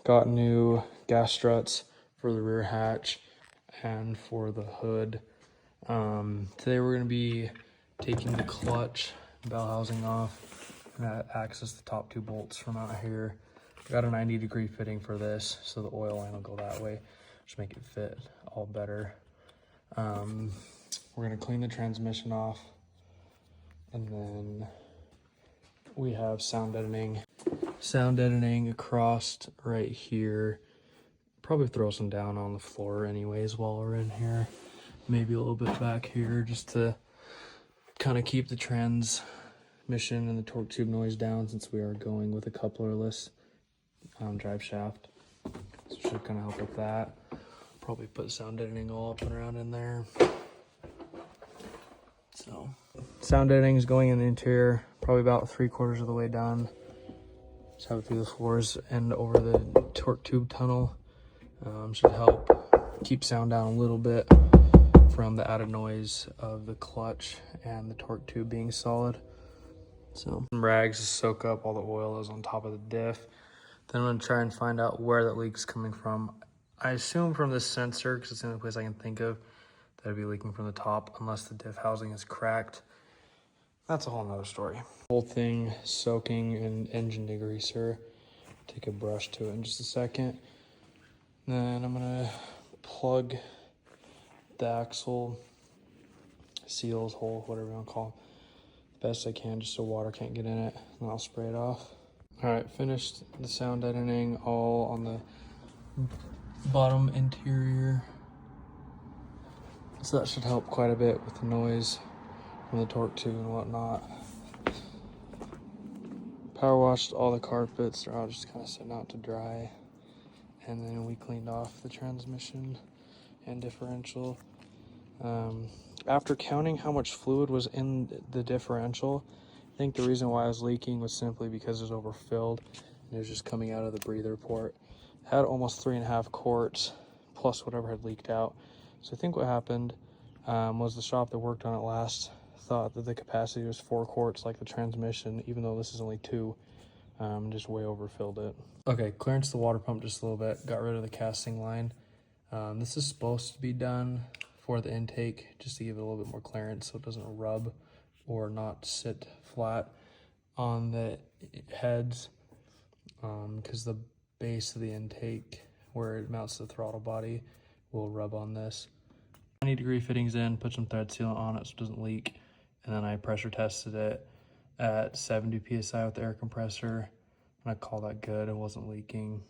got new gas struts for the rear hatch and for the hood. Today we're going to be taking the clutch bell housing off, and that access the top two bolts from out here. Got a 90-degree fitting for this, so the oil line will go that way, just make it fit all better. We're going to clean the transmission off, and then we have sound deadening across right here. Probably throw some down on the floor anyways while we're in here, maybe a little bit back here, just to kind of keep the transmission and the torque tube noise down, since we are going with a couplerless drive shaft. So it should kind of help with that. Probably put sound deadening all up and around in there. So sound deadening is going in the interior, probably about 3/4 of the way done. Just have it through the floors and over the torque tube tunnel. Should help keep sound down a little bit from the added noise of the clutch and the torque tube being solid. So some rags to soak up all the oil that's on top of the diff. Then I'm going to try and find out where that leak's coming from. I assume from this sensor, because it's the only place I can think of that it'd be leaking from the top, unless the diff housing is cracked. That's a whole nother story. Whole thing soaking in engine degreaser. Take a brush to it in just a second. Then I'm going to plug the axle seals, hole, whatever you want to call them, best I can, just so water can't get in it, and I'll spray it off. All right, finished the sound deadening all on the bottom interior, so that should help quite a bit with the noise from the torque tube and whatnot. Power washed all the carpets. They're all just kind of sitting out to dry, and then we cleaned off the transmission and differential. After counting how much fluid was in the differential, I think the reason why I was leaking was simply because it was overfilled and it was just coming out of the breather port. Had almost 3.5 quarts plus whatever had leaked out. So I think what happened was the shop that worked on it last thought that the capacity was 4 quarts like the transmission, even though this is only 2. Just way overfilled it. Okay, clearance the water pump just a little bit. Got rid of the casting line. This is supposed to be done for the intake, just to give it a little bit more clearance so it doesn't rub or not sit flat on the heads, because the base of the intake where it mounts the throttle body will rub on this. 90-degree fittings in, put some thread sealant on it so it doesn't leak, and then I pressure tested it at 70 psi with the air compressor, and I call that good. It wasn't leaking.